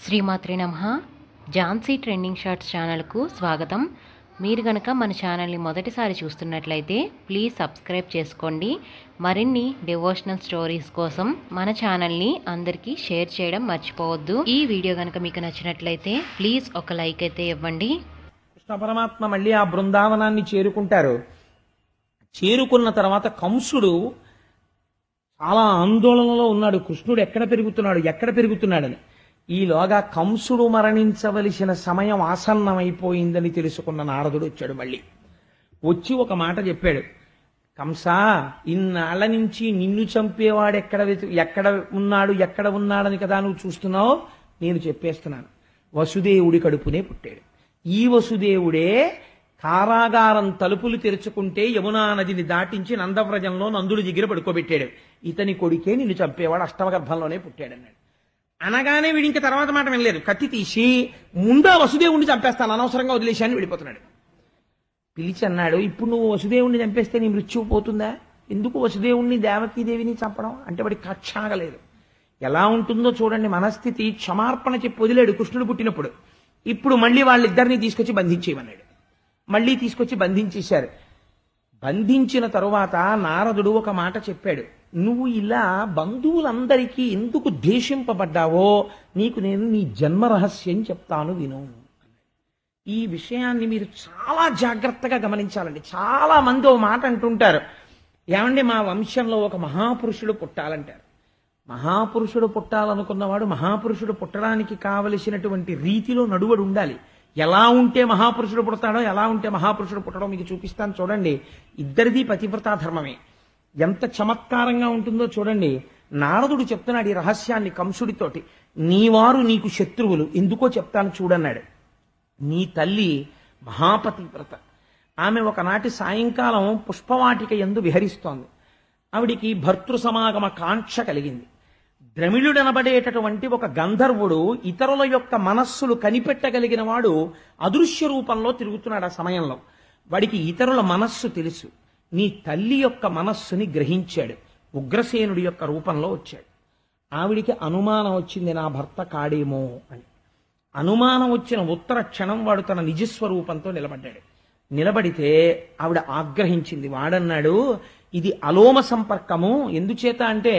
శ్రీమాత్రే నమః. Jhansi trending shorts ఛానల్కు స్వాగతం. మీరు గనక మన ఛానల్ని మొదటిసారి చూస్తున్నట్లయితే ప్లీజ్ సబ్స్క్రైబ్ చేసుకోండి. మరిన్ని డివోషనల్ స్టోరీస్ కోసం మన ఛానల్ని అందరికీ షేర్ చేయడం మర్చిపోవద్దు. ఈ వీడియో గనక మీకు నచ్చినట్లయితే ప్లీజ్ ఒక లైక్ అయితే ఇవ్వండి. కృష్ణ పరమాత్మ మళ్ళీ ఆ బృందావనాన్ని చేరుకుంటారు. చేరుకున్న తర్వాత కంసుడు చాలా ఆందోళనలో ఉన్నాడు. కృష్ణుడు ఎక్కడ పెరుగుతున్నాడని. ఈలోగా కంసుడు మరణించవలసిన సమయం ఆసన్నమైపోయిందని తెలుసుకున్న నారదుడు వచ్చాడు. మళ్ళీ వచ్చి ఒక మాట చెప్పాడు. కంసా, ఇన్నాళ్ల నుంచి నిన్ను చంపేవాడు ఎక్కడ ఉన్నాడని కదా నువ్వు చూస్తున్నావు. నేను చెప్పేస్తున్నాను, వసుదేవుడి కడుపునే పుట్టాడు. ఈ వసుదేవుడే కారాగారం తలుపులు తెరుచుకుంటే యమునా నదిని దాటించి నందవ్రజంలో నందుడి దగ్గర పడుకోబెట్టాడు. ఇతని కొడుకే నిన్ను చంపేవాడు అష్టమగర్భంలోనే పుట్టాడన్నాడు. అనగానే వీడి ఇంకా తర్వాత మాట వినలేదు. కత్తి తీసి ముందా వసుదేవుణ్ణి చంపేస్తాను, అనవసరంగా వదిలేశాన్ని వెళ్ళిపోతున్నాడు. పిలిచి అన్నాడు, ఇప్పుడు నువ్వు వసుదేవుణ్ణి చంపేస్తే నీ మృత్యువు పోతుందా? ఎందుకు వసుదేవుణ్ణి దేవకీదేవిని చంపడం అంటే వాడికి కక్షాగలేదు. ఎలా ఉంటుందో చూడండి మనస్థితి. క్షమార్పణ చెప్పి వదిలేడు కృష్ణుడు పుట్టినప్పుడు. ఇప్పుడు మళ్ళీ వాళ్ళిద్దరిని తీసుకొచ్చి బంధించేయమన్నాడు. మళ్ళీ తీసుకొచ్చి బంధించేశారు. బంధించిన తరువాత నారదుడు ఒక మాట చెప్పాడు. నువ్వు ఇలా బంధువులందరికీ ఎందుకు ద్వేషింపబడ్డావో నీకు నేను నీ జన్మ రహస్యం చెప్తాను, విను. ఈ విషయాన్ని మీరు చాలా జాగ్రత్తగా గమనించాలండి. చాలా మంది ఓ మాట అంటుంటారు, ఏమండి మా వంశంలో ఒక మహాపురుషుడు పుట్టాలంటారు. మహాపురుషుడు పుట్టాలనుకున్నవాడు మహాపురుషుడు పుట్టడానికి కావలసినటువంటి రీతిలో నడువడు ఉండాలి. ఎలా ఉంటే మహాపురుషుడు పుడతాడో, ఎలా ఉంటే మహాపురుషుడు పుట్టడో మీకు చూపిస్తాను చూడండి. ఇద్దరిది పతివ్రతా ధర్మమే. ఎంత చమత్కారంగా ఉంటుందో చూడండి. నారదుడు చెప్తున్నాడు ఈ రహస్యాన్ని కంసుడితోటి. నీవారు నీకు శత్రువులు, ఎందుకో చెప్తాను చూడన్నాడు. నీ తల్లి మహాపతివ్రత. ఆమె ఒకనాటి సాయంకాలం పుష్పవాటిక యందు విహరిస్తోంది. ఆవిడికి భర్తృ సమాగమ కాంక్ష కలిగింది. ద్రమిళుడనబడేటటువంటి ఒక గంధర్వుడు ఇతరుల యొక్క మనస్సులు కనిపెట్టగలిగిన వాడు అదృశ్య రూపంలో తిరుగుతున్నాడు. ఆ సమయంలో వాడికి ఇతరుల మనస్సు తెలుసు. నీ తల్లి యొక్క మనస్సుని గ్రహించాడు. ఉగ్రసేనుడి యొక్క రూపంలో వచ్చాడు. ఆవిడికి అనుమానం వచ్చింది, నా భర్త కాడేమో అని. అనుమానం వచ్చిన ఉత్తర క్షణం వాడు తన నిజస్వరూపంతో నిలబడ్డాడు. నిలబడితే ఆవిడ ఆగ్రహించింది. వాడన్నాడు, ఇది అలోమ సంపర్కము. ఎందుచేత అంటే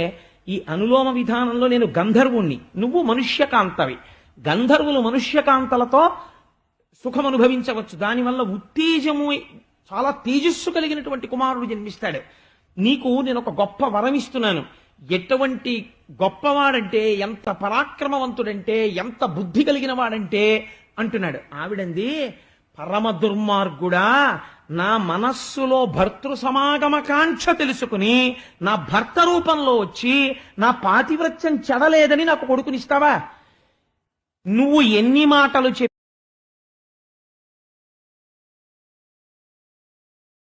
ఈ అనులోమ విధానంలో నేను గంధర్వుణ్ణి, నువ్వు మనుష్యకాంతవి. గంధర్వులు మనుష్యకాంతలతో సుఖం అనుభవించవచ్చు. దానివల్ల ఉత్తేజము, చాలా తేజస్సు కలిగినటువంటి కుమారుడు జన్మిస్తాడు. నీకు నేను ఒక గొప్ప వరం ఇస్తున్నాను. ఎటువంటి గొప్పవాడంటే, ఎంత పరాక్రమవంతుడంటే, ఎంత బుద్ధి కలిగిన వాడంటే అంటున్నాడు. ఆవిడంది, పరమ దుర్మార్గుడా, నా మనస్సులో భర్తృ సమాగమ కాంక్ష తెలుసుకుని నా భర్త రూపంలో వచ్చి నా పాతివ్రత్యం చెడలేదని నాకు కొడుకునిస్తావా? నువ్వు ఎన్ని మాటలు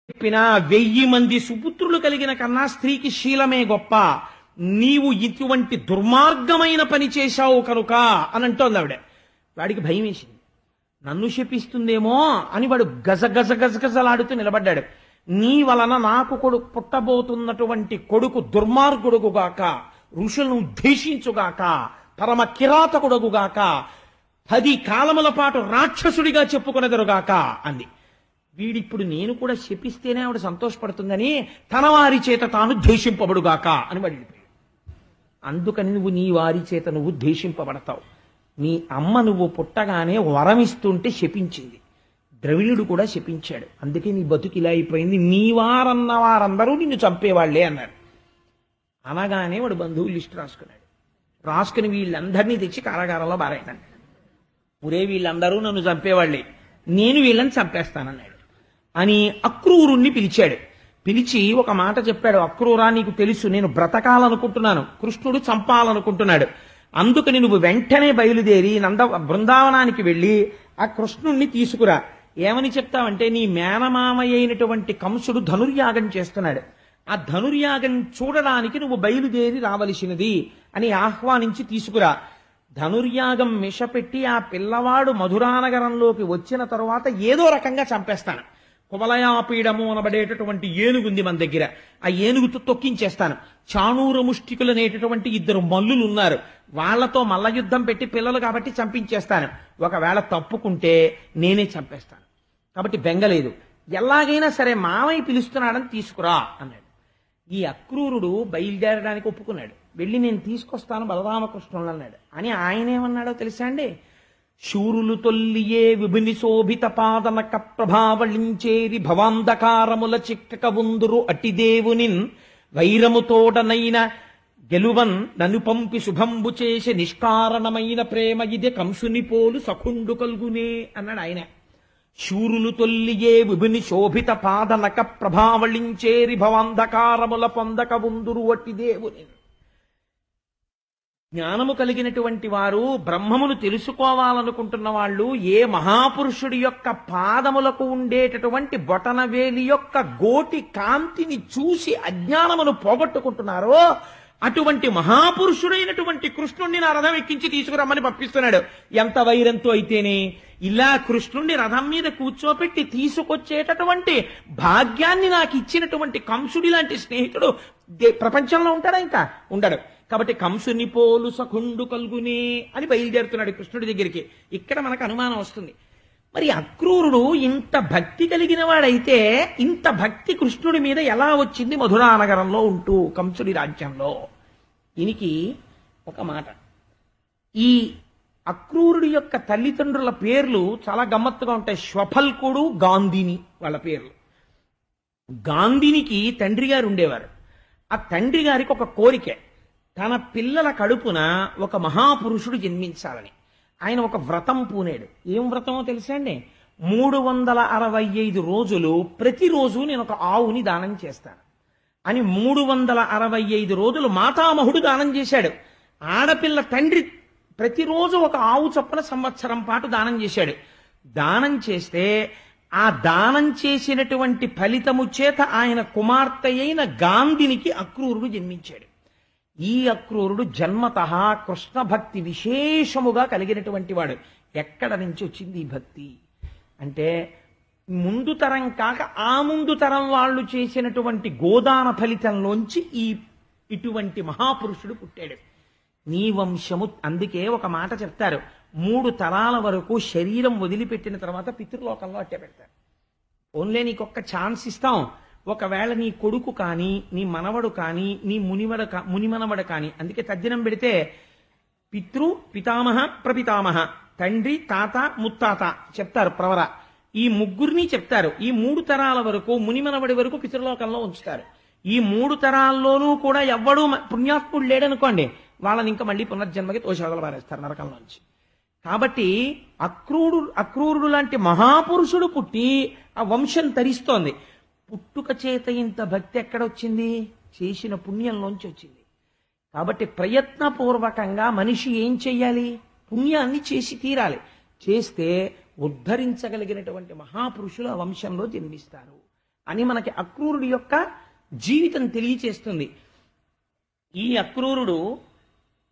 చెప్పినా 1000 మంది సుపుత్రులు కలిగిన కన్నా స్త్రీకి శీలమే గొప్ప. నీవు ఇటువంటి దుర్మార్గమైన పని చేశావు కనుక అని అంటోంది ఆవిడ. వాడికి భయం వేసింది. నన్ను శపిస్తుందేమో అని వాడు గజగజలాడుతూ నిలబడ్డాడు. నీ వలన నాకు కొడుకు పుట్టబోతున్నటువంటి కొడుకు దుర్మార్గుడుగుగాక, ఋషులను ఉద్దేశించుగాక, పరమ కిరాతకుడుగుగాక, 10 కాలముల పాటు రాక్షసుడిగా చెప్పుకునేదరుగాక అంది. వీడిప్పుడు నేను కూడా శపిస్తేనే ఆవిడ సంతోషపడుతుందని తన వారి చేత తాను ద్వేషింపబడుగాక అని వాడి. అందుకని నువ్వు నీ వారి చేత నువ్వు ద్వేషింపబడతావు. నీ అమ్మ నువ్వు పుట్టగానే వరమిస్తుంటే శపించింది. ద్రవిణుడు కూడా శపించాడు. అందుకే నీ బతుకు ఇలా అయిపోయింది. నీ వారన్న వారందరూ నిన్ను చంపేవాళ్లే అన్నారు. అనగానే వాడు బంధువులు లిస్టు రాసుకున్నాడు. రాసుకుని వీళ్ళందరినీ తెచ్చి కారాగారంలో బారాయన్నాడు. ఒరే, వీళ్ళందరూ నన్ను చంపేవాళ్లే, నేను వీళ్ళని చంపేస్తానన్నాడు అని అక్రూరుణ్ణి పిలిచాడు. పిలిచి ఒక మాట చెప్పాడు. అక్రూరా, నీకు తెలుసు నేను బ్రతకాలనుకుంటున్నాను, కృష్ణుడు చంపాలనుకుంటున్నాడు. అందుకని నువ్వు వెంటనే బయలుదేరి బృందావనానికి వెళ్ళి ఆ కృష్ణుణ్ణి తీసుకురా. ఏమని చెప్తావంటే, నీ మేనమామయ్య అయినటువంటి కంసుడు ధనుర్యాగం చేస్తున్నాడు, ఆ ధనుర్యాగం చూడడానికి నువ్వు బయలుదేరి రావలసినది అని ఆహ్వానించి తీసుకురా. ధనుర్యాగం మిషపెట్టి ఆ పిల్లవాడు మధురానగరంలోకి వచ్చిన తరువాత ఏదో రకంగా చంపేస్తాను. కువలయాపీడము అనబడేటటువంటి ఏనుగుంది మన దగ్గర. ఆ ఏనుగుతో తొక్కించేస్తాను. చాణూర ముష్టికులు అనేటటువంటి 2 మల్లులు ఉన్నారు. వాళ్లతో మల్ల యుద్ధం పెట్టి పిల్లలు కాబట్టి చంపించేస్తాను. ఒకవేళ తప్పుకుంటే నేనే చంపేస్తాను. కాబట్టి బెంగలేదు. ఎలాగైనా సరే మామయ్య పిలుస్తున్నాడని తీసుకురా అన్నాడు. ఈ అక్రూరుడు బయలుదేరడానికి ఒప్పుకున్నాడు. వెళ్ళి నేను తీసుకొస్తాను బలరామకృష్ణులు అన్నాడు. అని ఆయనేమన్నాడో తెలుసా అండి? శూరులు తొల్లియే విభిని శోభిత పాదనక ప్రభావళించేరి భవాంధకారముల చిక్కక ఉందురు అటిదేవునిన్ వైరముతోడనైన గెలువన్ నన్ను పంపి శుభంబు చేసి నిష్కారణమైన ప్రేమ ఇదే కంసుని పోలు సఖుండు కల్గునే అన్నాడు ఆయన. శూరులు తొల్లియే విభిని శోభిత పాదనక ప్రభావళించేరి భవాంధకారముల పొందక ఉందురు అటిదేవునిన్. జ్ఞానము కలిగినటువంటి వారు, బ్రహ్మమును తెలుసుకోవాలనుకుంటున్న వాళ్ళు ఏ మహాపురుషుడి యొక్క పాదములకు ఉండేటటువంటి బొటనవేలి యొక్క గోటి కాంతిని చూసి అజ్ఞానమును పోగొట్టుకుంటున్నారో అటువంటి మహాపురుషుడైనటువంటి కృష్ణుణ్ణి నా రథం ఎక్కించి తీసుకురమ్మని పంపిస్తున్నాడు. ఎంత వైరంతో అయితేనే ఇలా కృష్ణుణ్ణి రథం మీద కూర్చోపెట్టి తీసుకొచ్చేటటువంటి భాగ్యాన్ని నాకు ఇచ్చినటువంటి కంసుడి లాంటి స్నేహితుడు ప్రపంచంలో ఉంటాడా? ఇంకా ఉండడు. కాబట్టి కంసుని పోలు సఖుండు కల్గునే అని బయలుదేరుతున్నాడు కృష్ణుడి దగ్గరికి. ఇక్కడ మనకు అనుమానం వస్తుంది, మరి అక్రూరుడు ఇంత భక్తి కలిగిన వాడైతే ఇంత భక్తి కృష్ణుడి మీద ఎలా వచ్చింది మధురానగరంలో ఉంటూ కంసుడి రాజ్యంలో? దీనికి ఒక మాట. ఈ అక్రూరుడి యొక్క తల్లిదండ్రుల పేర్లు చాలా గమ్మత్తుగా ఉంటాయి. శ్వఫల్కుడు, గాంధిని వాళ్ళ పేర్లు. గాంధినికి తండ్రి గారు ఉండేవారు. ఆ తండ్రి గారికి ఒక కోరిక, తన పిల్లల కడుపున ఒక మహాపురుషుడు జన్మించాలని. ఆయన ఒక వ్రతం పూనాడు. ఏం వ్రతమో తెలుసా అండి? 365 రోజులు ప్రతిరోజు నేను ఒక ఆవుని దానం చేస్తాను అని 365 రోజులు మాతామహుడు దానం చేశాడు. ఆడపిల్ల తండ్రి ప్రతిరోజు ఒక ఆవు చొప్పున సంవత్సరం పాటు దానం చేశాడు. దానం చేస్తే ఆ దానం చేసినటువంటి ఫలితము చేత ఆయన కుమార్తె అయిన గాంధినికి అక్రూరుడు జన్మించాడు. ఈ అక్రూరుడు జన్మతః కృష్ణ భక్తి విశేషముగా కలిగినటువంటి వాడు. ఎక్కడ నుంచి వచ్చింది ఈ భక్తి అంటే, ముందు తరం కాక ఆ ముందు తరం వాళ్ళు చేసినటువంటి గోదాన ఫలితంలోంచి ఇటువంటి మహాపురుషుడు పుట్టాడు. నీ వంశము. అందుకే ఒక మాట చెప్తారు, 3 తరాల వరకు శరీరం వదిలిపెట్టిన తర్వాత పితృలోకంలో అట్టే పెడతారు. ఓన్లీ నీకొక్క ఛాన్స్ ఇస్తాం. ఒకవేళ నీ కొడుకు కానీ, నీ మనవడు కానీ, నీ మునిమనవడు కానీ, అందుకే తద్దినం పెడితే పితృ, పితామహ, ప్రపితామహ, తండ్రి, తాత, ముత్తాత చెప్తారు ప్రవర. ఈ ముగ్గురిని చెప్తారు. ఈ 3 తరాల వరకు మునిమనవడి వరకు పితృలోకంలో ఉంచుతారు. ఈ 3 తరాల్లోనూ కూడా ఎవ్వడూ పుణ్యాత్ముడు లేడనుకోండి, వాళ్ళని ఇంకా మళ్ళీ పునర్జన్మకి తోషవదలు పారేస్తారు నరకంలోంచి. కాబట్టి అక్రూరుడు లాంటి మహాపురుషుడు పుట్టి ఆ వంశం తరిస్తోంది. పుట్టుక చేత ఇంత భక్తి ఎక్కడొచ్చింది? చేసిన పుణ్యంలోంచి వచ్చింది. కాబట్టి ప్రయత్నపూర్వకంగా మనిషి ఏం చెయ్యాలి? పుణ్యాన్ని చేసి తీరాలి. చేస్తే ఉద్ధరించగలిగినటువంటి మహాపురుషులు ఆ వంశంలో జన్మిస్తారు అని మనకి అక్రూరుడి యొక్క జీవితం తెలియచేస్తుంది. ఈ అక్రూరుడు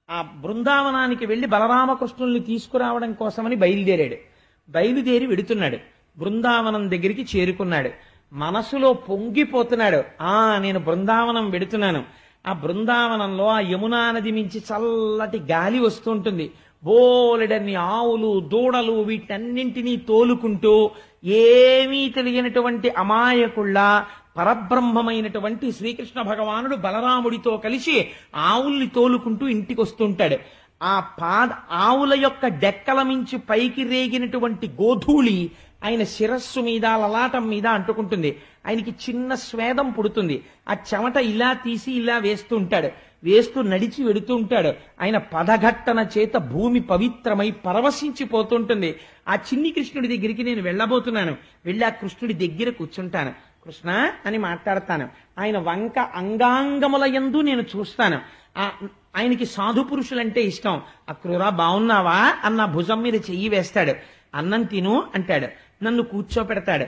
ఆ బృందావనానికి వెళ్లి బలరామకృష్ణుల్ని తీసుకురావడం కోసమని బయలుదేరి వెడుతున్నాడు. బృందావనం దగ్గరికి చేరుకున్నాడు. మనసులో పొంగిపోతున్నాడు. నేను బృందావనం వెడుతున్నాను. ఆ బృందావనంలో ఆ యమునా నది మించి చల్లటి గాలి వస్తుంటుంది. బోలెడన్ని ఆవులు, దూడలు వీటన్నింటినీ తోలుకుంటూ ఏమీ తెలియనటువంటి అమాయకుళ్ళ పరబ్రహ్మమైనటువంటి శ్రీకృష్ణ భగవానుడు బలరాముడితో కలిసి ఆవుల్ని తోలుకుంటూ ఇంటికి వస్తుంటాడు. ఆవుల యొక్క డెక్కల మించి పైకి రేగినటువంటి గోధూళి ఆయన శిరస్సు మీద, లలాటం మీద అంటుకుంటుంది. ఆయనకి చిన్న స్వేదం పుడుతుంది. ఆ చెమట ఇలా తీసి ఇలా వేస్తూ నడిచి వెడుతూ ఉంటాడు. ఆయన పదఘట్టన చేత భూమి పవిత్రమై పరవశించిపోతుంటుంది. ఆ చిన్ని కృష్ణుడి దగ్గరికి నేను వెళ్ళబోతున్నాను. వెళ్ళి ఆ కృష్ణుడి దగ్గర కూర్చుంటాను. కృష్ణ అని మాట్లాడతాను. ఆయన వంక అంగాంగముల యందు నేను చూస్తాను. ఆయనకి సాధు పురుషులంటే ఇష్టం. అక్రూరా బాగున్నావా అన్న భుజం మీద చెయ్యి వేస్తాడు. అన్నం తిను అంటాడు. నన్ను కూర్చోపెడతాడు.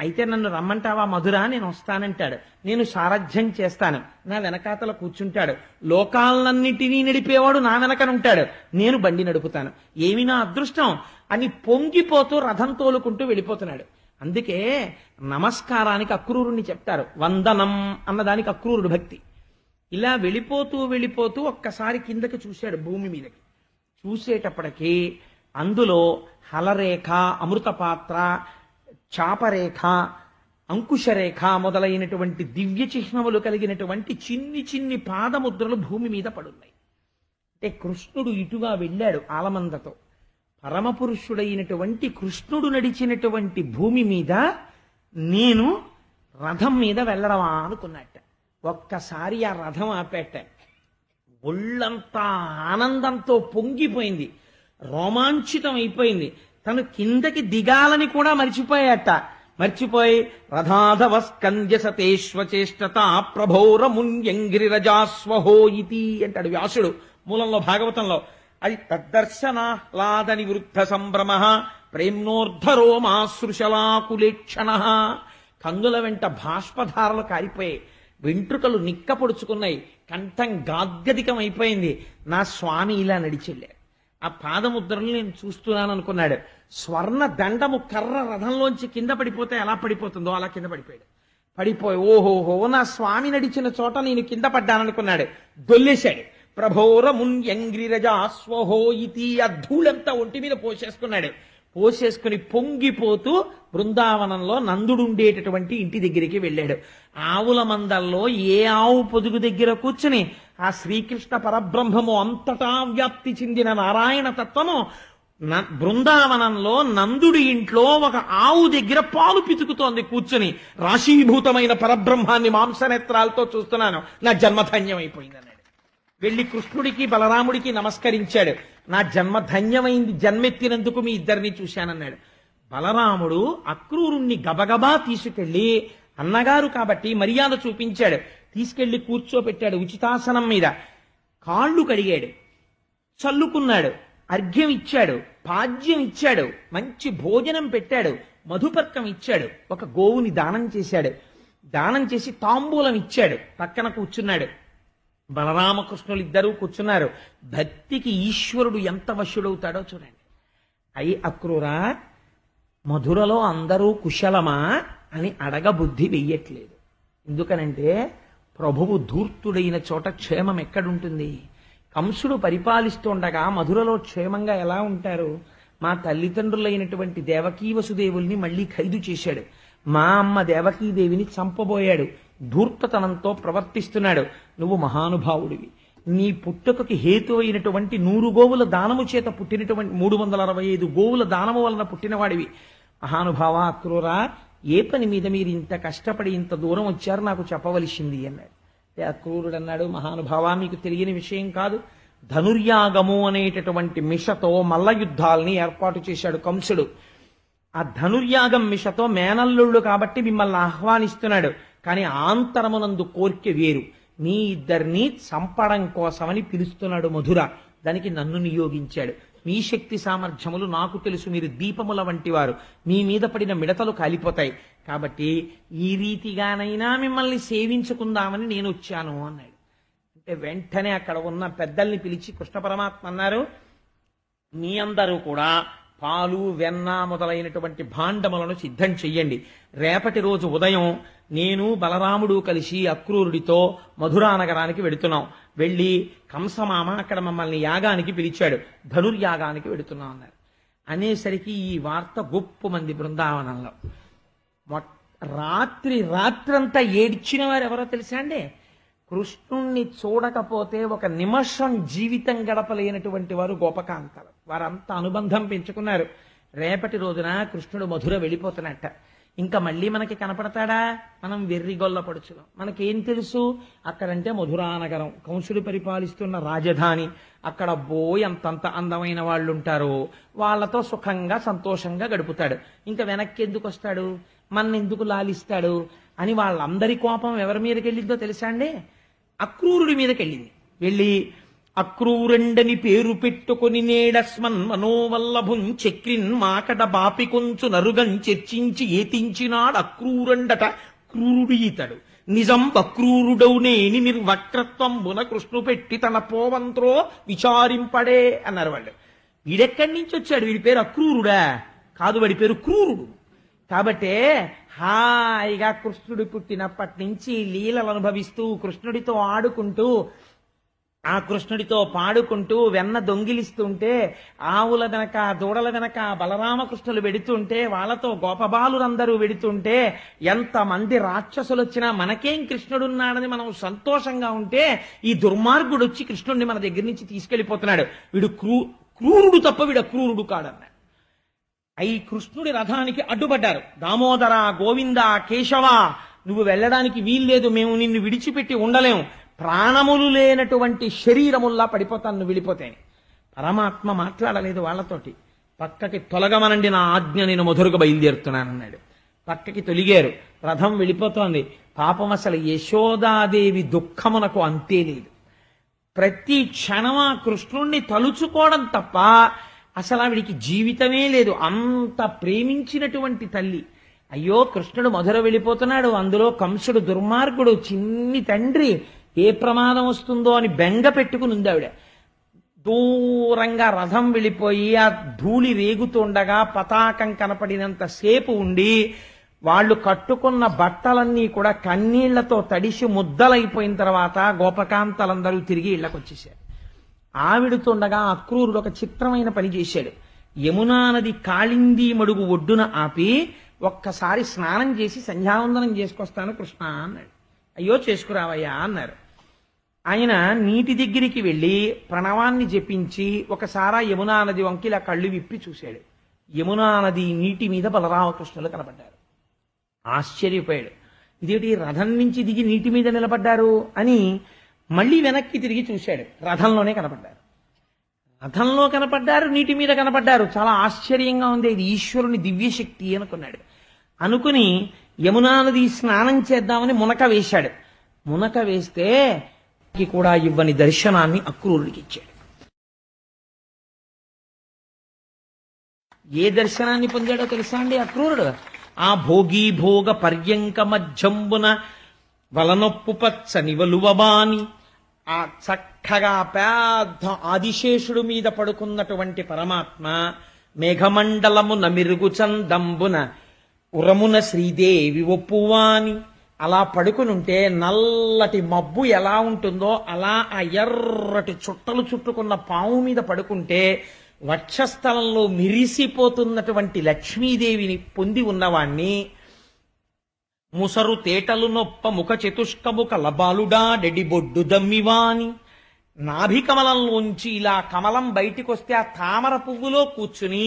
అయితే నన్ను రమ్మంటావా మధురా, నేను వస్తానంటాడు. నేను సారథ్యం చేస్తాను. నా వెనకాతల కూర్చుంటాడు. లోకాలన్నిటినీ నడిపేవాడు నా వెనకనుంటాడు. నేను బండి నడుపుతాను. ఏమి నా అదృష్టం అని పొంగిపోతూ రథం తోలుకుంటూ వెళ్ళిపోతున్నాడు. అందుకే నమస్కారానికి అక్రూరుణ్ణి చెప్తారు. వందనం అన్నదానికి అక్రూరుడు భక్తి. ఇలా వెళ్ళిపోతూ వెళ్ళిపోతూ ఒక్కసారి కిందకి చూశాడు, భూమి మీదకి. చూసేటప్పటికీ అందులో హలరేఖ, అమృతపాత్ర, చాపరేఖ, అంకుశరేఖ మొదలైనటువంటి దివ్య చిహ్నములు కలిగినటువంటి చిన్ని చిన్ని పాదముద్రలు భూమి మీద పడున్నాయి. అంటే కృష్ణుడు ఇటుగా వెళ్ళాడు ఆలమందతో. పరమపురుషుడైనటువంటి కృష్ణుడు నడిచినటువంటి భూమి మీద నేను రథం మీద వెళ్ళడమా అనుకున్నట్ట. ఒక్కసారి ఆ రథం ఆపేట. ఒళ్ళంతా ఆనందంతో పొంగిపోయింది, రోమాంచితం అయిపోయింది. తను కిందకి దిగాలని కూడా మర్చిపోయి రథాధవ స్కంద్య సతేష్వచేష్టత ప్రభోరమున్యంగిరిరజాస్వహో ఇతి అంటాడు వ్యాసుడు మూలంలో, భాగవతంలో. అది తద్దర్శనాహ్లాద నివృద్ధ సంభ్రమ ప్రేమ్నోర్ధరోమాశ్రుశలాకులేక్షణ. కందుల వెంట బాష్పధారలు కారిపోయాయి, వెంట్రుకలు నిక్కపొడుచుకున్నాయి, కంఠం గాద్గదికం అయిపోయింది. నా స్వామి ఇలా నడిచెళ్ళారు, ఆ పాదముద్రలు నేను చూస్తున్నాను అనుకున్నాడు. స్వర్ణ దండము కర్ర రథంలోంచి కింద పడిపోతే ఎలా పడిపోతుందో అలా కింద పడిపోయి ఓహోహో నా స్వామి నడిచిన చోట నేను కింద పడ్డాననుకున్నాడు. దొల్లేశాడు. ప్రభోరమున్యంగ్రిరజాస్వహో ఇతి. ఆ ధూళంతా ఒంటి మీద పోసేసుకుని పొంగిపోతూ బృందావనంలో నందుడుండేటటువంటి ఇంటి దగ్గరికి వెళ్ళాడు. ఆవుల మందల్లో ఏ ఆవు పొదుగు దగ్గర కూర్చుని ఆ శ్రీకృష్ణ పరబ్రహ్మము అంతటా వ్యాప్తి చెందిన నారాయణ తత్వము బృందావనంలో నందుడి ఇంట్లో ఒక ఆవు దగ్గర పాలు పితుకుతోంది కూర్చుని. రాశీభూతమైన పరబ్రహ్మాన్ని మాంసనేత్రాలతో చూస్తున్నాను, నా జన్మధన్యమైపోయింది అన్నాడు. వెళ్లి కృష్ణుడికి బలరాముడికి నమస్కరించాడు. నా జన్మధన్యమైంది, జన్మెత్తినందుకు మీ ఇద్దరిని చూశానన్నాడు. బలరాముడు అక్రూరుణ్ణి గబగబా తీసుకెళ్లి, అన్నగారు కాబట్టి మర్యాద చూపించాడు, తీసుకెళ్లి కూర్చోపెట్టాడు ఉచితాసనం మీద. కాళ్ళు కడిగాడు, చల్లుకున్నాడు, అర్ఘ్యం ఇచ్చాడు, పాద్యం ఇచ్చాడు, మంచి భోజనం పెట్టాడు, మధుపర్కం ఇచ్చాడు, ఒక గోవుని దానం చేశాడు. దానం చేసి తాంబూలం ఇచ్చాడు, పక్కన కూర్చున్నాడు. బలరామకృష్ణులు ఇద్దరూ కూర్చున్నారు. భక్తికి ఈశ్వరుడు ఎంత వశుడవుతాడో చూడండి. అయి అక్రూరా, మధురలో అందరూ కుశలమా అని అడగబుద్ధి వెయ్యట్లేదు. ఎందుకనంటే ప్రభువు ధూర్తుడైన చోట క్షేమం ఎక్కడుంటుంది? కంసుడు పరిపాలిస్తుండగా మధురలో క్షేమంగా ఎలా ఉంటారు? మా తల్లిదండ్రులైనటువంటి దేవకీ వసుదేవుల్ని మళ్లీ ఖైదు చేశాడు. మా అమ్మ దేవకీదేవిని చంపబోయాడు. ధూర్తతనంతో ప్రవర్తిస్తున్నాడు. నువ్వు మహానుభావుడివి, నీ పుట్టుకకి హేతు అయినటువంటి 100 గోవుల దానము చేత పుట్టినటువంటి 365 గోవుల దానము వలన పుట్టినవాడివి. మహానుభావ అక్రూరా, ఏ పని మీద మీరు ఇంత కష్టపడి ఇంత దూరం వచ్చారు నాకు చెప్పవలసింది అన్నాడు. అక్రూరుడు అన్నాడు, మహానుభావ మీకు తెలియని విషయం కాదు, ధనుర్యాగము అనేటటువంటి మిషతో మల్ల యుద్ధాలని ఏర్పాటు చేశాడు కంసుడు. ఆ ధనుర్యాగం మిషతో మేనల్లుళ్ళు కాబట్టి మిమ్మల్ని ఆహ్వానిస్తున్నాడు. కానీ ఆంతరమునందు కోర్కె వేరు, మీ ఇద్దరిని చంపడం కోసమని పిలుస్తున్నాడు మధుర. దానికి నన్ను నియోగించాడు. మీ శక్తి సామర్థ్యములు నాకు తెలుసు, మీరు దీపముల వంటి వారు, మీ మీద పడిన మిడతలు కాలిపోతాయి, కాబట్టి ఈ రీతిగానైనా మిమ్మల్ని సేవించుకుందామని నేను వచ్చాను అన్నాడు. అంటే వెంటనే అక్కడ ఉన్న పెద్దల్ని పిలిచి కృష్ణ పరమాత్మ అన్నారు, మీ అందరూ కూడా పాలు వెన్న మొదలైనటువంటి భాండములను సిద్ధం చెయ్యండి. రేపటి రోజు ఉదయం నేను బలరాముడు కలిసి అక్రూరుడితో మధురా నగరానికి వెడుతున్నాం. వెళ్ళి కంసమామ అక్కడ మమ్మల్ని యాగానికి పిలిచాడు, ధనుర్యాగానికి వెడుతున్నాం అన్నారు. అనేసరికి ఈ వార్త గొప్ప మంది బృందావనంలో రాత్రంతా ఏడ్చిన వారు ఎవరో తెలుసా అండి? కృష్ణుణ్ణి చూడకపోతే ఒక నిమిషం జీవితం గడపలేనటువంటి వారు గోపకాంతలు. వారంతా అనుబంధం పెంచుకున్నారు. రేపటి రోజున కృష్ణుడు మధుర వెళ్ళిపోతున్నట్ట. ఇంకా మళ్ళీ మనకి కనపడతాడా? మనం వెర్రిగొల్ల పడుచులం. మనకేం తెలుసు? అక్కడంటే మధురానగరం, కంసుడు పరిపాలిస్తున్న రాజధాని. అక్కడ అంతంత అందమైన వాళ్ళు ఉంటారు, వాళ్లతో సుఖంగా సంతోషంగా గడుపుతాడు. ఇంకా వెనక్కి ఎందుకు వస్తాడు, మన్నెందుకు లాలిస్తాడు అని వాళ్ళందరి కోపం ఎవరి మీదకి వెళ్ళిందో తెలుసా అండి? అక్రూరుడి మీదకి వెళ్ళింది. వెళ్ళి అక్రూరండని పేరు పెట్టుకుని నేడస్మన్ మనోవల్లభుం చక్రిన్ మాకట బాపి కొంచు నరుగం చర్చించి ఏతించినాడు అక్రూరండట క్రూరుడు ఈతడు నిజం అక్రూరుడౌనేని నిర్వక్రత్వంబున కృష్ణు పెట్టి తన పోవంత్రో విచారింపడే అన్నారు వాళ్ళు. వీడెక్కడి నుంచి వచ్చాడు? వీడి పేరు అక్రూరుడా? కాదు, వాడి పేరు క్రూరుడు. కాబట్టే హాయిగా కృష్ణుడు పుట్టినప్పటి నుంచి లీలలు అనుభవిస్తూ కృష్ణుడితో ఆడుకుంటూ ఆ కృష్ణుడితో పాడుకుంటూ వెన్న దొంగిలిస్తుంటే ఆవుల వెనక దూడల వెనక బలరామకృష్ణులు వెడుతుంటే వాళ్ళతో గోపబాలురందరూ వెడుతుంటే ఎంతమంది రాక్షసులు వచ్చినా మనకేం కృష్ణుడున్నాడని మనం సంతోషంగా ఉంటే ఈ దుర్మార్గుడు వచ్చి కృష్ణుడిని మన దగ్గర నుంచి తీసుకెళ్లిపోతున్నాడు. వీడు క్రూరుడు తప్ప వీడు అక్రూరుడు కాడన్నాడు. ఈ కృష్ణుడి రథానికి అడ్డుపడ్డారు. దామోదర, గోవింద, కేశవ, నువ్వు వెళ్ళడానికి వీల్లేదు, మేము నిన్ను విడిచిపెట్టి ఉండలేము, ప్రాణములు లేనటువంటి శరీరముల్లా పడిపోతాను నువ్వు వెళ్ళిపోతే. పరమాత్మ మాట్లాడలేదు వాళ్ళతోటి. పక్కకి తొలగమనండి, నా ఆజ్ఞ, నేను మధురగా బయలుదేరుతున్నానన్నాడు. పక్కకి తొలిగారు. రథం వెళ్ళిపోతోంది. పాపం అసలు యశోదాదేవి దుఃఖమునకు అంతే లేదు. ప్రతి క్షణం ఆ కృష్ణుణ్ణి తలుచుకోవడం తప్ప అసలు ఆవిడికి జీవితమే లేదు. అంత ప్రేమించినటువంటి తల్లి. అయ్యో కృష్ణుడు మధుర వెళ్ళిపోతున్నాడు, అందులో కంసుడు దుర్మార్గుడు, చిన్ని తండ్రి, ఏ ప్రమాదం వస్తుందో అని బెంగ పెట్టుకుని ఉంది ఆవిడ. దూరంగా రథం వెళ్ళిపోయి ఆ ధూళి రేగుతుండగా పతాకం కనపడినంత సేపు ఉండి వాళ్ళు కట్టుకున్న బట్టలన్నీ కూడా కన్నీళ్లతో తడిసి ముద్దలైపోయిన తర్వాత గోపకాంతలందరూ తిరిగి ఇళ్లకొచ్చేశారు. ఆవిడుతుండగా అక్రూరుడు ఒక చిత్రమైన పని చేశాడు. యమునా నది కాళిందీ మడుగు ఒడ్డున ఆపి ఒక్కసారి స్నానం చేసి సంధ్యావందనం చేసుకొస్తాను కృష్ణ అన్నాడు. అయ్యో చేసుకురావయ్యా అన్నారు. ఆయన నీటి దగ్గరికి వెళ్ళి ప్రణవాన్ని జపించి ఒకసారి యమునా నది వంకి ఇలా కళ్ళు విప్పి చూశాడు. యమునా నది నీటి మీద బలరామకృష్ణులు కనపడ్డారు. ఆశ్చర్యపోయాడు. ఇదేంటి రథం నుంచి దిగి నీటి మీద నిలబడ్డారు అని మళ్ళీ వెనక్కి తిరిగి చూశాడు. రథంలోనే కనపడ్డారు. రథంలో కనపడ్డారు, నీటి మీద కనపడ్డారు. చాలా ఆశ్చర్యంగా ఉంది. ఇది ఈశ్వరుని దివ్యశక్తి అనుకున్నాడు. అనుకుని యమునా నది స్నానం చేద్దామని మునక వేశాడు. మునక వేస్తే కూడా ఇవ్వని దర్శనాన్ని అక్రూరుడికి ఇచ్చాడు. ఏ దర్శనాన్ని పొందాడో తెలుసా అండి అక్రూరుడు? ఆ భోగీ భోగ పర్యంక మధ్యంబున వలనొప్పు పచ్చని వలువబాని ఆ చక్కగా పెద్ద ఆదిశేషుడు మీద పడుకున్నటువంటి పరమాత్మ మేఘమండలము నమిరుగు చందంబున ఉరమున శ్రీదేవి ఒప్పువాని అలా పడుకునుంటే నల్లటి మబ్బు ఎలా ఉంటుందో అలా ఆ ఎర్రటి చుట్టలు చుట్టుకున్న పాము మీద పడుకుంటే వక్షస్థలంలో మిరిసిపోతున్నటువంటి లక్ష్మీదేవిని పొంది ఉన్నవాణ్ణి ముసరు తేటలు నొప్ప ముఖ చతుష్కము కలబాలుడా డెడిబొడ్డు దమ్మివాని నాభి కమలంలోంచి ఇలా కమలం బయటికొస్తే ఆ తామర పువ్వులో కూర్చుని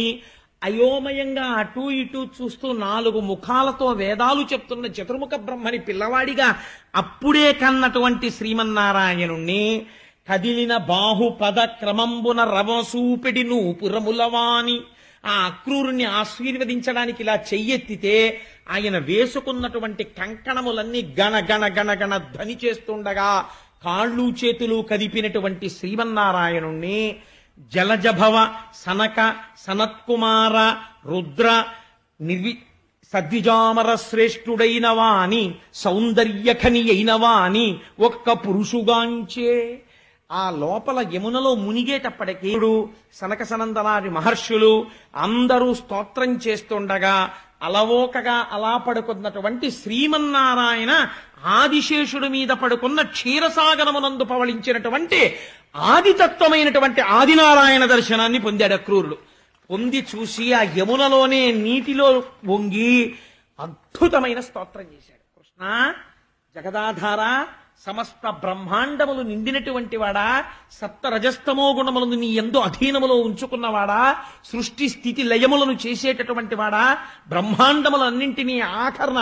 అయోమయంగా అటూ ఇటూ చూస్తూ 4 ముఖాలతో వేదాలు చెప్తున్న చతుర్ముఖ బ్రహ్మని పిల్లవాడిగా అప్పుడే కన్నటువంటి శ్రీమన్నారాయణుణ్ణి కదిలిన బాహుపద క్రమంబున రవసూపెడి నూపురములవాని ఆ అక్రూరుణ్ణి ఆశీర్వదించడానికి ఇలా చెయ్యెత్తితే ఆయన వేసుకున్నటువంటి కంకణములన్నీ గణ గణ గణ గణ ధ్వని చేస్తుండగా కాళ్ళు చేతులు కదిపినటువంటి శ్రీమన్నారాయణుణ్ణి జలజభవ సనక సనత్కుమార రుద్ర సద్విజామర శ్రేష్ఠుడైన వాని సౌందర్యఖని అయిన వాని ఒక్క పురుషుగాంచే ఆ లోపల యమునలో మునిగేటప్పటికీ సనక సనందనాది మహర్షులు అందరూ స్తోత్రం చేస్తుండగా అలవోకగా అలా పడుకున్నటువంటి శ్రీమన్నారాయణ ఆదిశేషుడి మీద పడుకున్న క్షీరసాగరమునందు పవళించినటువంటి ఆదితత్వమైనటువంటి ఆదినారాయణ దర్శనాన్ని పొందాడు అక్రూరుడు. పొంది చూసి ఆ యమునలోనే నీటిలో వంగి అద్భుతమైన స్తోత్రం చేశాడు. కృష్ణ జగదాధార, సమస్త బ్రహ్మాండములు నిండినటువంటి వాడా, సప్త రజస్తమో గుణములను నీ యందు అధీనములో ఉంచుకున్నవాడా, సృష్టి స్థితి లయములను చేసేటటువంటి వాడా, బ్రహ్మాండములన్నింటినీ ఆఖరణ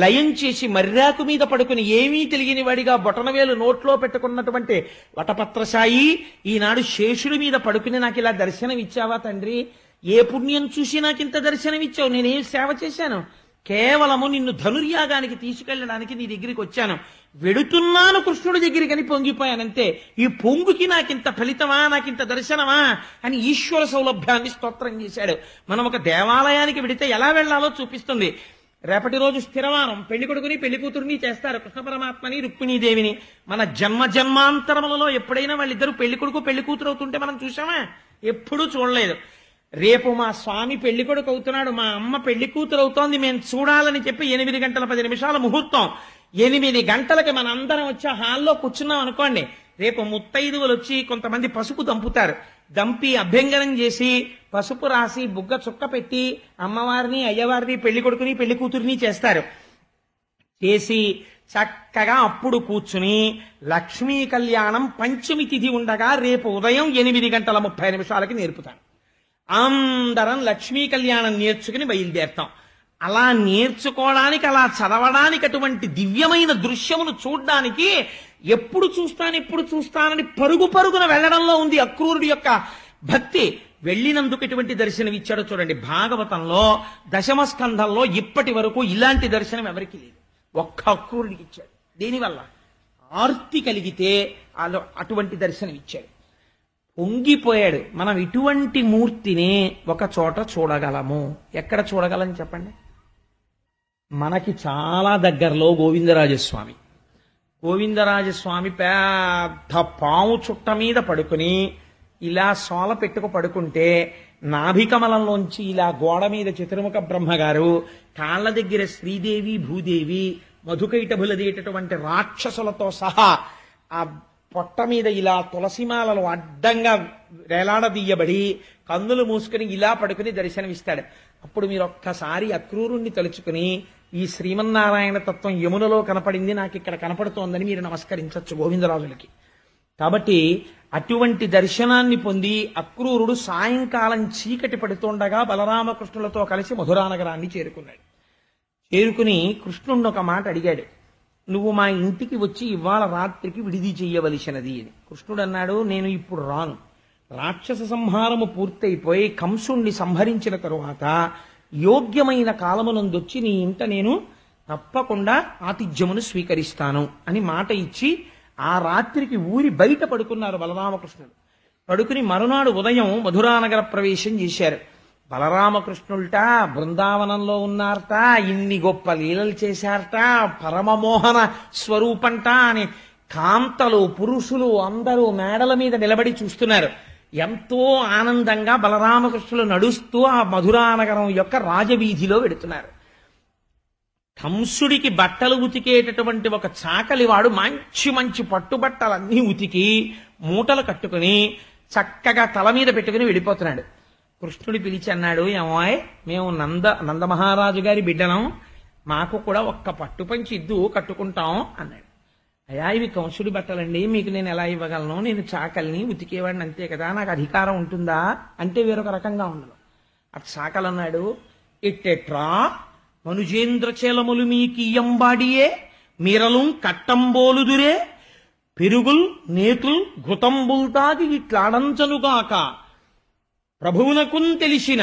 లయం చేసి మర్యాకు మీద పడుకుని ఏమీ తెలియని వాడిగా బొటనవేలు నోట్లో పెట్టుకున్నటువంటి వటపత్రశాయి ఈనాడు శేషుడి మీద పడుకుని నాకు ఇలా దర్శనం ఇచ్చావా తండ్రి? ఏ పుణ్యం చూసి నాకింత దర్శనం ఇచ్చావు? నేనేం సేవ చేశాను? కేవలము నిన్ను ధనుర్యాగానికి తీసుకెళ్ళడానికి నీ దగ్గరికి వచ్చాను. వెడుతున్నాను కృష్ణుడి దగ్గరికి అని పొంగిపోయానంతే. ఈ పొంగుకి నాకింత ఫలితమా, నాకింత దర్శనమా అని ఈశ్వర సౌలభ్యాన్ని స్తోత్రం చేశాడు. మనం ఒక దేవాలయానికి వెడితే ఎలా వెళ్లాలో చూపిస్తుంది. రేపటి రోజు స్థిరవారం పెళ్లి కొడుకుని పెళ్లి కూతురుని చేస్తారు, కృష్ణ పరమాత్మని రుక్మిణీదేవిని. మన జన్మాంతరములలో ఎప్పుడైనా వాళ్ళిద్దరూ పెళ్లి కొడుకు పెళ్లి కూతురు అవుతుంటే మనం చూసామా? ఎప్పుడూ చూడలేదు. రేపు మా స్వామి పెళ్లి కొడుకు అవుతున్నాడు, మా అమ్మ పెళ్లి కూతురు అవుతోంది, మేము చూడాలని చెప్పి 8 గంటల 10 నిమిషాల ముహూర్తం. 8 గంటలకి మన అందరం వచ్చి హాల్లో కూర్చున్నాం అనుకోండి. రేపు ముత్తైదువులు వచ్చి కొంతమంది పసుపు దంపుతారు. దంపి అభ్యంగనం చేసి పసుపు రాసి బుగ్గ చుక్క పెట్టి అమ్మవారిని అయ్యవారిని పెళ్లి కొడుకుని పెళ్లి కూతురిని చేస్తారు. చేసి చక్కగా అప్పుడు కూర్చుని లక్ష్మీ కళ్యాణం పంచమి తిథి ఉండగా రేపు ఉదయం 8 గంటల 30 నిమిషాలకి నేర్పుతాను. అందరం లక్ష్మీ కళ్యాణం నేర్చుకుని బయలుదేరుతాం. అలా నేర్చుకోవడానికి, అలా చదవడానికి, అటువంటి దివ్యమైన దృశ్యమును చూడ్డానికి ఎప్పుడు చూస్తానని పరుగు పరుగున వెళ్లడంలో ఉంది అక్రూరుడి యొక్క భక్తి. వెళ్ళినందుకు ఎటువంటి దర్శనం ఇచ్చాడో చూడండి. భాగవతంలో దశమ స్కంధంలో ఇప్పటి వరకు ఇలాంటి దర్శనం ఎవరికి లేదు, ఒక్క అక్రూరుడికి ఇచ్చాడు. దేనివల్ల? ఆర్తి కలిగితే అటువంటి దర్శనం ఇచ్చాడు. పొంగిపోయాడు. మనం ఇటువంటి మూర్తిని ఒక చోట చూడగలము. ఎక్కడ చూడగలం చెప్పండి? మనకి చాలా దగ్గరలో గోవిందరాజస్వామి. గోవిందరాజస్వామి పెద్ద పాము చుట్ట మీద పడుకుని ఇలా సోల పెట్టుకు పడుకుంటే నాభికమలంలోంచి ఇలా గోడ మీద చతుర్ముఖ బ్రహ్మగారు, కాళ్ల దగ్గర శ్రీదేవి భూదేవి మధుకైటభులదేటటువంటి రాక్షసులతో సహా ఆ పొట్ట మీద ఇలా తులసిమాలలు అడ్డంగా వేలాడదీయబడి కన్నులు మూసుకుని ఇలా పడుకుని దర్శనమిస్తాడు. అప్పుడు మీరు ఒక్కసారి అక్రూరుణ్ణి తలుచుకుని ఈ శ్రీమన్నారాయణ తత్వం యమునలో కనపడింది, నాకు ఇక్కడ కనపడుతోందని మీరు నమస్కరించవచ్చు గోవిందరాజులకి. కాబట్టి అటువంటి దర్శనాన్ని పొంది అక్రూరుడు సాయంకాలం చీకటి పడుతుండగా బలరామకృష్ణులతో కలిసి మధురానగరాన్ని చేరుకున్నాడు. చేరుకుని కృష్ణుణ్ణి ఒక మాట అడిగాడు, నువ్వు మా ఇంటికి వచ్చి ఇవాళ రాత్రికి విడిది చెయ్యవలసినది అని. కృష్ణుడు అన్నాడు, నేను ఇప్పుడు రాను. రాక్షస సంహారము పూర్తయిపోయి కంసుణ్ణి సంహరించిన తరువాత యోగ్యమైన కాలమునందొచ్చి నీ ఇంట నేను తప్పకుండా ఆతిథ్యమును స్వీకరిస్తాను అని మాట ఇచ్చి ఆ రాత్రికి ఊరి బయట పడుకున్నారు బలరామకృష్ణుడు. పడుకుని మరునాడు ఉదయం మధురానగర ప్రవేశం చేశారు. బలరామకృష్ణుల్ట బృందావనంలో ఉన్నారట, ఇన్ని గొప్ప లీలలు చేశారట, పరమమోహన స్వరూపంట అని కాంతలు పురుషులు అందరూ మేడల మీద నిలబడి చూస్తున్నారు. ఎంతో ఆనందంగా బలరామకృష్ణులు నడుస్తూ ఆ మధురానగరం యొక్క రాజవీధిలో వెడుతున్నారు. కంసుడికి బట్టలు ఉతికేటటువంటి ఒక చాకలివాడు మంచి మంచి పట్టుబట్టలన్నీ ఉతికి మూటలు కట్టుకుని చక్కగా తల మీద పెట్టుకుని వెళ్ళిపోతున్నాడు. కృష్ణుడి పిలిచి అన్నాడు, ఏమాయ్, మేము నందమహారాజు గారి బిడ్డలం, మాకు కూడా ఒక్క పట్టుపంచి ఇద్దు, కట్టుకుంటాం అన్నాడు. అయ్యా, ఇవి కంసుడి బట్టలండి, మీకు నేను ఎలా ఇవ్వగలను? నేను చాకల్ని ఉతికేవాడిని అంతే కదా, నాకు అధికారం ఉంటుందా అంటే వేరొక రకంగా ఉండదు. అటు చాకలు అన్నాడు, ఎట్టెట్రా మనుజేంద్ర చేలములు మీకియ్యంబాడియే మీరలు కట్టంబోలుదురే పెరుగుల్ నేతుల్ ఘృతంబుల్ తాగి ఇట్లాడంచనుగాక ప్రభువునకున్ తెలిసిన.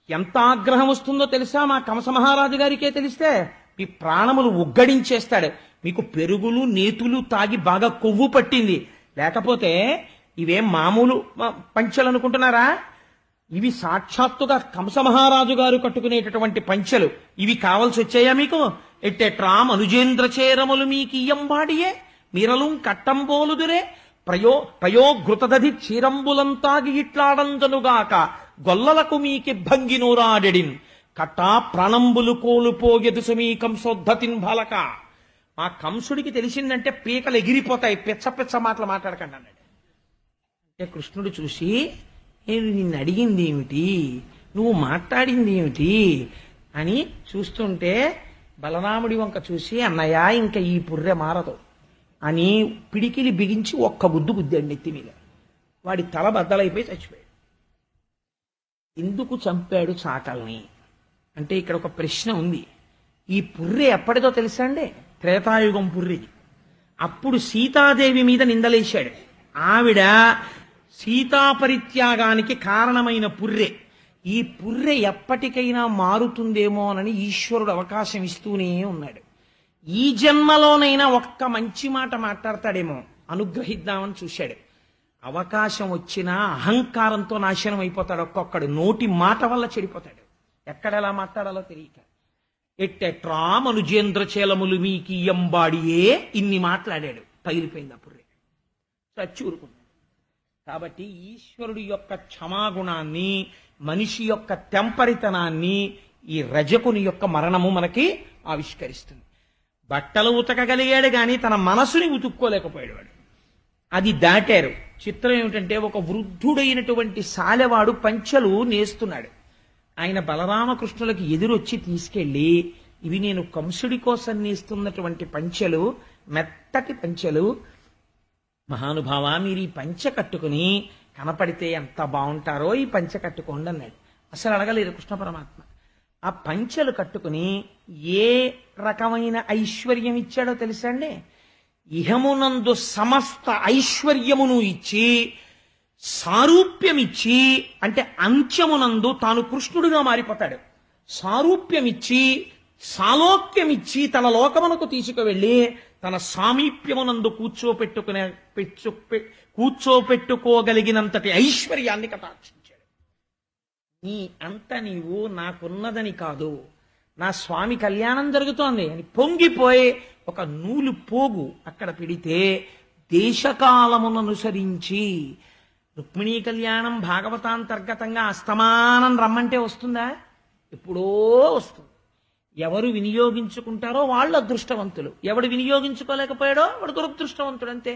ఎంత ఆగ్రహం వస్తుందో తెలుసా మా కంస మహారాజు గారికే తెలిస్తే? మీ ప్రాణములు ఉగ్గడించేస్తాడు. మీకు పెరుగులు నేతులు తాగి బాగా కొవ్వు పట్టింది, లేకపోతే ఇవేం మామూలు పంచెలు అనుకుంటున్నారా? ఇవి సాక్షాత్తుగా కంస మహారాజు గారు కట్టుకునేటటువంటి పంచెలు. ఇవి కావలసి వచ్చాయా మీకు? ఎట్టెట్రా మనుజేంద్ర చేరములు మీకియ్యంబాడియే మీరలు కట్టంబోలుదురే ప్రయోఘృతదధి చీరంబులంతాగి ఇట్లాడంజనుగాక గొల్లలకు మీకిబ్బంగి నూరాడెడిన్ కట్టా ప్రాణంబులు కోలుపోగెదు సమీ కంసోద్ధతిన్ బాలక. మా కంసుడికి తెలిసిందంటే పీకలు ఎగిరిపోతాయి, పిచ్చ పిచ్చ మాటలు మాట్లాడకండి అన్నాడు. అంటే కృష్ణుడు చూసి, నేను నిన్ను అడిగింది ఏమిటి, నువ్వు మాట్లాడింది ఏమిటి అని చూస్తుంటే బలరాముడి వంక చూసి, అన్నయ్య ఇంకా ఈ పుర్రె మారదు అని పిడికిలి బిగించి ఒక్క గుద్దాడు నెత్తి మీద. వాడి తల బద్దలైపోయి చచ్చిపోయాడు. ఎందుకు చంపాడు చాకల్ని అంటే ఇక్కడ ఒక ప్రశ్న ఉంది. ఈ పుర్రె ఎప్పటిదో తెలుసా అండి? త్రేతాయుగం పుర్రెది. అప్పుడు సీతాదేవి మీద నిందలేశాడు. ఆవిడ సీతాపరిత్యాగానికి కారణమైన పుర్రె. ఈ పుర్రె ఎప్పటికైనా మారుతుందేమోనని ఈశ్వరుడు అవకాశం ఇస్తూనే ఉన్నాడు. ఈ జన్మలోనైనా ఒక్క మంచి మాట మాట్లాడతాడేమో అనుగ్రహిద్దామని చూశాడు. అవకాశం వచ్చినా అహంకారంతో నాశనం అయిపోతాడు. ఒక్కొక్కడు నోటి మాట వల్ల చెడిపోతాడు. ఎక్కడెలా మాట్లాడాలో తెలియక ఎట్టెట్రా మనుజేంద్ర చేలములు మీకియ్యంబాడియే ఇన్ని మాట్లాడాడు. పగిలిపోయింది అప్పుడు చచ్చి ఊరుకున్నాడు. కాబట్టి ఈశ్వరుడి యొక్క క్షమాగుణాన్ని మనిషి యొక్క తెంపరితనాన్ని ఈ రజకుని యొక్క మరణము మనకి ఆవిష్కరిస్తుంది. బట్టలు ఉతకగలిగాడు కానీ తన మనసుని ఉతుక్కోలేకపోయాడు వాడు. అది దాటారు. చిత్రం ఏమిటంటే ఒక వృద్ధుడైనటువంటి సాలెవాడు పంచెలు నేస్తున్నాడు. ఆయన బలరామకృష్ణులకి ఎదురొచ్చి తీసుకెళ్లి, ఇవి నేను కంసుడి కోసం నేస్తున్నటువంటి పంచెలు, మెత్తటి పంచెలు, మహానుభావ మీరు ఈ పంచె కట్టుకుని కనపడితే ఎంత బాగుంటారో ఈ పంచె కట్టుకోండి అన్నాడు. అసలు అడగలేదు కృష్ణ పరమాత్మ. ఆ పంచెలు కట్టుకుని ఏ రకమైన ఐశ్వర్యం ఇచ్చాడో తెలుసా అండి? ఇహమునందు సమస్త ఐశ్వర్యమును ఇచ్చి, సారూప్యమిచ్చి, అంటే అంత్యమునందు తాను కృష్ణుడిగా మారిపోతాడు. సారూప్యమిచ్చి, సాలోక్యమిచ్చి తన లోకమునకు తీసుకువెళ్ళి తన సామీప్యమునందు కూర్చోపెట్టుకోగలిగినంతటి ఐశ్వర్యాన్ని కటాక్షించాడు. నీ అంత నీవు నాకున్నదని కాదు, నా స్వామి కళ్యాణం జరుగుతోంది అని పొంగిపోయి ఒక నూలు పోగు అక్కడ పెడితే దేశకాలముననుసరించి రుక్మిణీ కళ్యాణం భాగవతాంతర్గతంగా అస్తమానం రమ్మంటే వస్తుందా? ఎప్పుడో వస్తుంది. ఎవరు వినియోగించుకుంటారో వాళ్ళు అదృష్టవంతులు, ఎవడు వినియోగించుకోలేకపోయాడో వాడు దురదృష్టవంతుడు అంతే.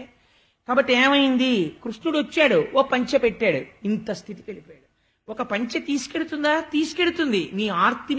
కాబట్టి ఏమైంది? కృష్ణుడు వచ్చాడు, ఓ పంచె పెట్టాడు, ఇంత స్థితికి వెళ్ళిపోయాడు. ఒక పంచె తీసుకెడుతుందా? తీసుకెడుతుంది. నీ ఆర్తిని